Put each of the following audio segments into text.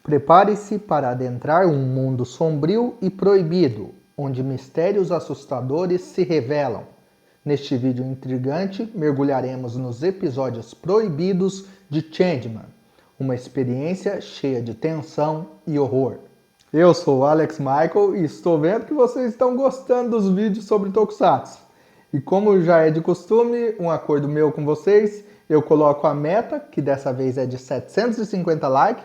Prepare-se para adentrar um mundo sombrio e proibido, onde mistérios assustadores se revelam. Neste vídeo intrigante, mergulharemos nos episódios proibidos de Changeman, uma experiência cheia de tensão e horror. Eu sou o Alex Michael e estou vendo que vocês estão gostando dos vídeos sobre Tokusatsu. E como já é de costume, um acordo meu com vocês, eu coloco a meta, que dessa vez é de 750 likes,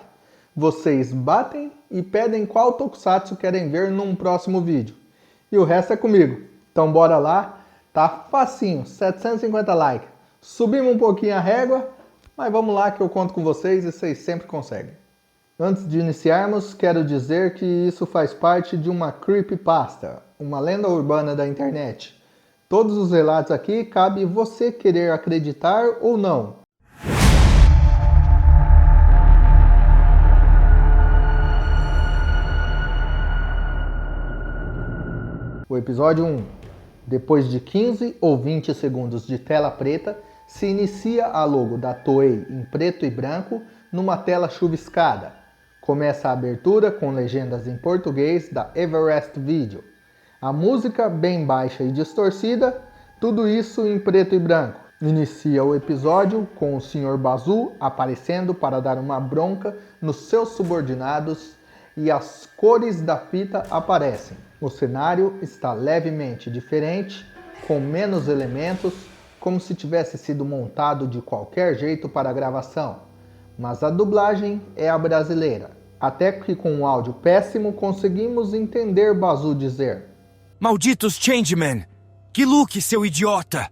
vocês batem e pedem qual Tokusatsu querem ver num próximo vídeo. E o resto é comigo. Então bora lá, tá facinho, 750 likes. Subimos um pouquinho a régua, mas vamos lá que eu conto com vocês e vocês sempre conseguem. Antes de iniciarmos, quero dizer que isso faz parte de uma creepypasta, uma lenda urbana da internet. Todos os relatos aqui cabe você querer acreditar ou não. O episódio 1. Depois de 15 ou 20 segundos de tela preta, se inicia a logo da Toei em preto e branco numa tela chuviscada. Começa a abertura com legendas em português da Everest Video. A música bem baixa e distorcida, tudo isso em preto e branco. Inicia o episódio com o Sr. Bazoo aparecendo para dar uma bronca nos seus subordinados e as cores da fita aparecem. O cenário está levemente diferente, com menos elementos, como se tivesse sido montado de qualquer jeito para a gravação. Mas a dublagem é a brasileira. Até que com um áudio péssimo conseguimos entender Bazoo dizer: "Malditos Changeman! Que Luke, seu idiota!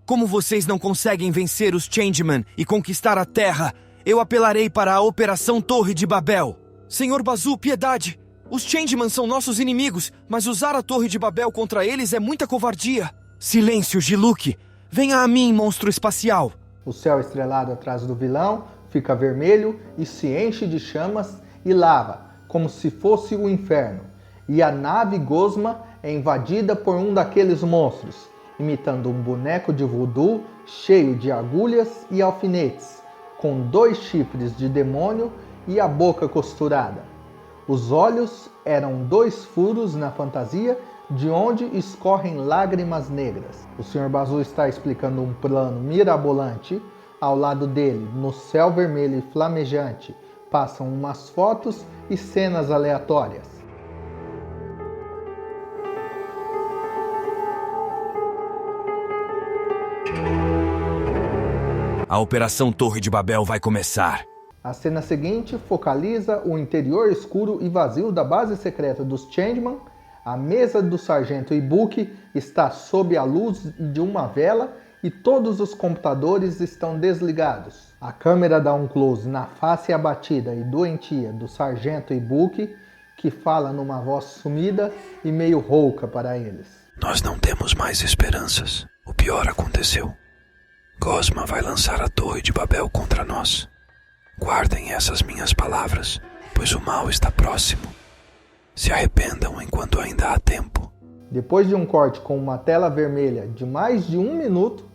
Como vocês não conseguem vencer os Changeman e conquistar a Terra, eu apelarei para a Operação Torre de Babel. Senhor Bazoo, piedade! Os Changeman são nossos inimigos, mas usar a Torre de Babel contra eles é muita covardia. Silêncio, G-Luke! Venha a mim, monstro espacial!" O céu estrelado atrás do vilão fica vermelho e se enche de chamas e lava, como se fosse o inferno. E a nave Gosma é invadida por um daqueles monstros, imitando um boneco de voodoo cheio de agulhas e alfinetes, com 2 chifres de demônio e a boca costurada. Os olhos eram 2 furos na fantasia, de onde escorrem lágrimas negras. O Sr. Bazoo está explicando um plano mirabolante. Ao lado dele, no céu vermelho e flamejante, passam umas fotos e cenas aleatórias. A Operação Torre de Babel vai começar. A cena seguinte focaliza o interior escuro e vazio da base secreta dos Changeman. A mesa do Sargento Ibuki está sob a luz de uma vela e todos os computadores estão desligados. A câmera dá um close na face abatida e doentia do Sargento Ibuki, que fala numa voz sumida e meio rouca para eles. "Nós não temos mais esperanças. O pior aconteceu. Gosma vai lançar a Torre de Babel contra nós. Guardem essas minhas palavras, pois o mal está próximo. Se arrependam enquanto ainda há tempo." Depois de um corte com uma tela vermelha de mais de 1 minuto,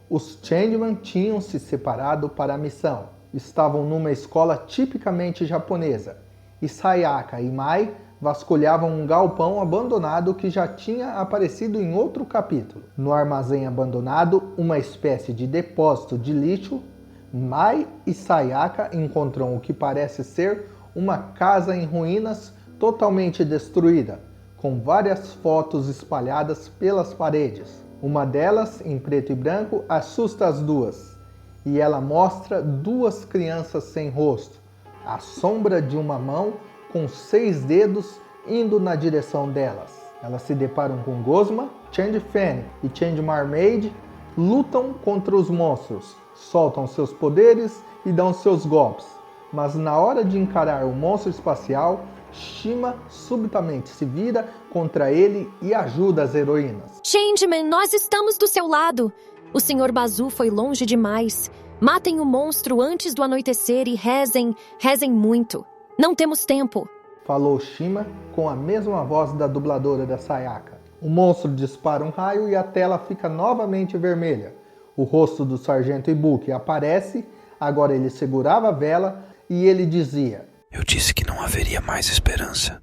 os Changeman tinham se separado para a missão. Estavam numa escola tipicamente japonesa, e Sayaka e Mai vasculhavam um galpão abandonado que já tinha aparecido em outro capítulo. No armazém abandonado, uma espécie de depósito de lixo, Mai e Sayaka encontram o que parece ser uma casa em ruínas totalmente destruída, com várias fotos espalhadas pelas paredes. Uma delas, em preto e branco, assusta as duas, e ela mostra 2 crianças sem rosto, a sombra de uma mão com 6 dedos indo na direção delas. Elas se deparam com Gosma, Change Fan e Change Mermaid, lutam contra os monstros, soltam seus poderes e dão seus golpes, mas na hora de encarar o monstro espacial, Shima subitamente se vira contra ele e ajuda as heroínas. "Changeman, nós estamos do seu lado. O Sr. Bazoo foi longe demais. Matem o monstro antes do anoitecer e rezem muito. Não temos tempo." Falou Shima com a mesma voz da dubladora da Sayaka. O monstro dispara um raio e a tela fica novamente vermelha. O rosto do Sargento Ibuki aparece, agora ele segurava a vela e ele dizia: Eu disse que não haveria mais esperança.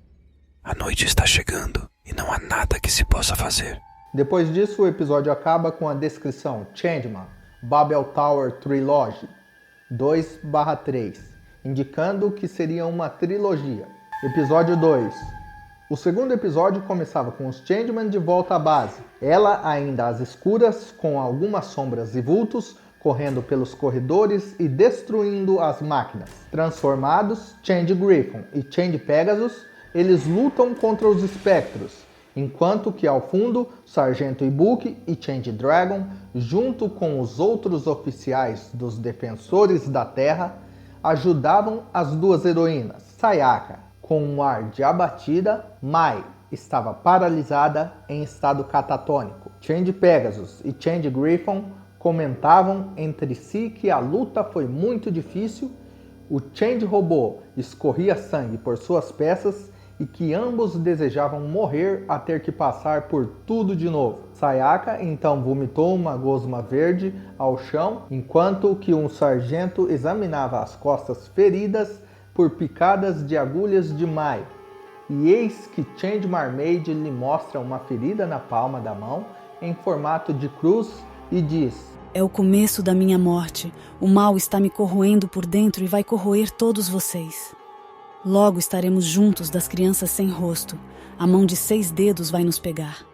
A noite está chegando e não há nada que se possa fazer. Depois disso, o episódio acaba com a descrição Changeman, Babel Tower Trilogy 2/3, indicando que seria uma trilogia. Episódio 2. O segundo episódio começava com os Changeman de volta à base. Ela ainda às escuras, com algumas sombras e vultos, correndo pelos corredores e destruindo as máquinas. Transformados, Change Griffon e Change Pegasus, eles lutam contra os espectros, enquanto que ao fundo, Sargento Ibuki e Change Dragon, junto com os outros oficiais dos Defensores da Terra, ajudavam as duas heroínas. Sayaka, com um ar de abatida, Mai estava paralisada em estado catatônico. Change Pegasus e Change Griffon comentavam entre si que a luta foi muito difícil, o Change Robô escorria sangue por suas peças e que ambos desejavam morrer a ter que passar por tudo de novo. Sayaka então vomitou uma gosma verde ao chão, enquanto que um sargento examinava as costas feridas por picadas de agulhas de Mai. E eis que Change Marmaid lhe mostra uma ferida na palma da mão em formato de cruz e diz: É o começo da minha morte. O mal está me corroendo por dentro e vai corroer todos vocês. Logo estaremos juntos das crianças sem rosto. A mão de 6 dedos vai nos pegar.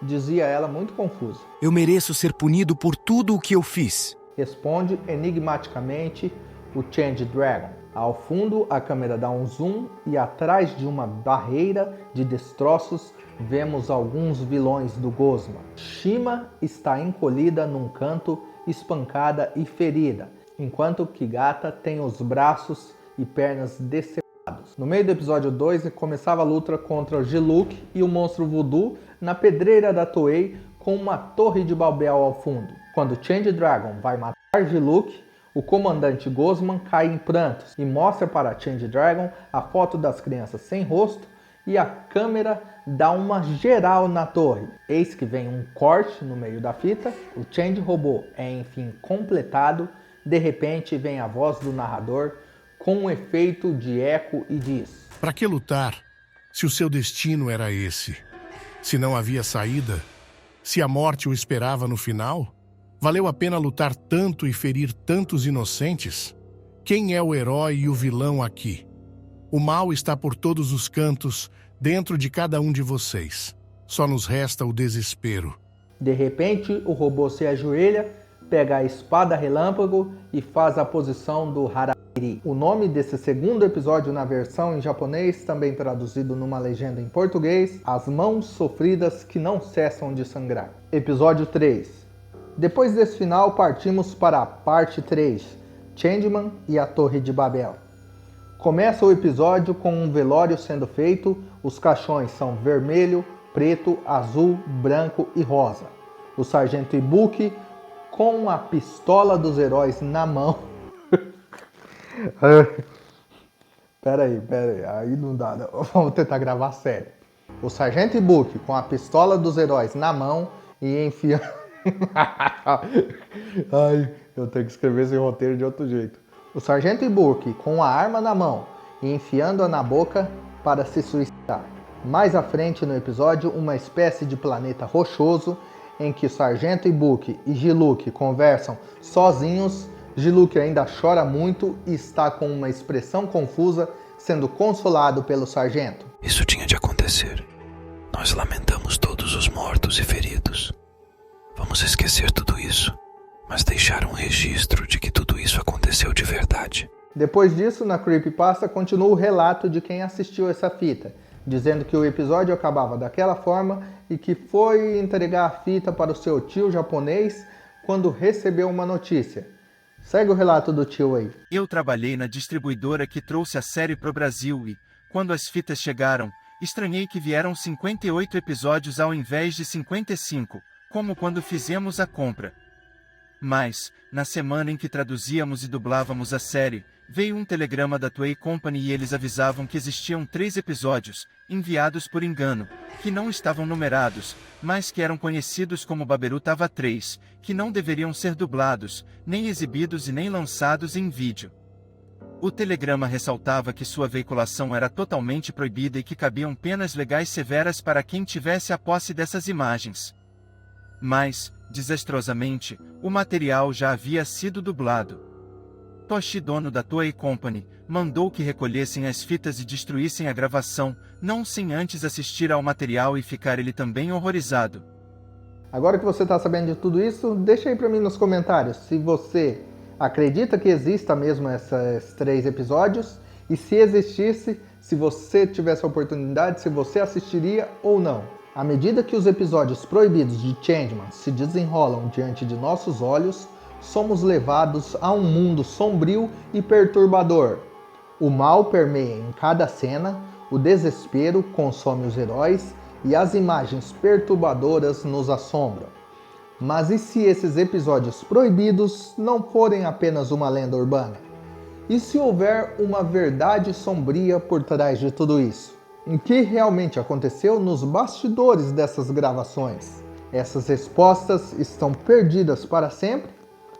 Dizia ela muito confusa. Eu mereço ser punido por tudo o que eu fiz. Responde enigmaticamente o Change Dragon. Ao fundo, a câmera dá um zoom e atrás de uma barreira de destroços vemos alguns vilões do Gosma. Shima está encolhida num canto, espancada e ferida, enquanto que Gata tem os braços e pernas decepcionados. No meio do episódio 2, começava a luta contra o G-Luke e o monstro Voodoo na pedreira da Toei com uma torre de Babel ao fundo. Quando Change Dragon vai matar G-Luke, o comandante Gosman cai em prantos e mostra para Change Dragon a foto das crianças sem rosto e a câmera dá uma geral na torre. Eis que vem um corte no meio da fita, o Change Robô é enfim completado, de repente vem a voz do narrador com um efeito de eco e diz: Para que lutar, se o seu destino era esse? Se não havia saída? Se a morte o esperava no final? Valeu a pena lutar tanto e ferir tantos inocentes? Quem é o herói e o vilão aqui? O mal está por todos os cantos, dentro de cada um de vocês. Só nos resta o desespero. De repente, o robô se ajoelha, pega a espada relâmpago e faz a posição do Harakiri. O nome desse segundo episódio na versão em japonês, também traduzido numa legenda em português, As Mãos Sofridas que Não Cessam de Sangrar. Episódio 3. Depois desse final, partimos para a parte 3, Changeman e a Torre de Babel. Começa o episódio com um velório sendo feito, os caixões são vermelho, preto, azul, branco e rosa. O sargento Ibuki com a pistola dos heróis na mão. Peraí, aí não dá, não. Vamos tentar gravar sério. O sargento Ibuki com a pistola dos heróis na mão e enfiando... Ai, eu tenho que escrever esse roteiro de outro jeito. O sargento Ibuki com a arma na mão e enfiando-a na boca para se suicidar. Mais à frente no episódio, uma espécie de planeta rochoso em que o sargento Ibuki e G-Luke conversam sozinhos. G-Luke ainda chora muito e está com uma expressão confusa, sendo consolado pelo sargento. Isso tinha de acontecer. Nós lamentamos todos os mortos e feridos. Vamos esquecer tudo isso, mas deixar um registro de que tudo isso aconteceu de verdade. Depois disso, na Creepypasta, continua o relato de quem assistiu essa fita, dizendo que o episódio acabava daquela forma e que foi entregar a fita para o seu tio japonês quando recebeu uma notícia. Segue o relato do tio aí. Eu trabalhei na distribuidora que trouxe a série pro Brasil e, quando as fitas chegaram, estranhei que vieram 58 episódios ao invés de 55. Como quando fizemos a compra. Mas, na semana em que traduzíamos e dublávamos a série, veio um telegrama da Toei Company e eles avisavam que existiam 3 episódios, enviados por engano, que não estavam numerados, mas que eram conhecidos como Baberu Tava 3, que não deveriam ser dublados, nem exibidos e nem lançados em vídeo. O telegrama ressaltava que sua veiculação era totalmente proibida e que cabiam penas legais severas para quem tivesse a posse dessas imagens. Mas, desastrosamente, o material já havia sido dublado. Toshi, dono da Toei Company, mandou que recolhessem as fitas e destruíssem a gravação, não sem antes assistir ao material e ficar ele também horrorizado. Agora que você está sabendo de tudo isso, deixa aí para mim nos comentários se você acredita que exista mesmo esses 3 episódios e se existisse, se você tivesse a oportunidade, se você assistiria ou não. À medida que os episódios proibidos de Changeman se desenrolam diante de nossos olhos, somos levados a um mundo sombrio e perturbador. O mal permeia em cada cena, o desespero consome os heróis e as imagens perturbadoras nos assombram. Mas e se esses episódios proibidos não forem apenas uma lenda urbana? E se houver uma verdade sombria por trás de tudo isso? O que realmente aconteceu nos bastidores dessas gravações? Essas respostas estão perdidas para sempre?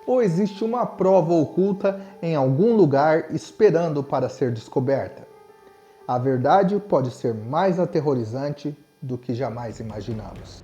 Ou existe uma prova oculta em algum lugar esperando para ser descoberta? A verdade pode ser mais aterrorizante do que jamais imaginamos.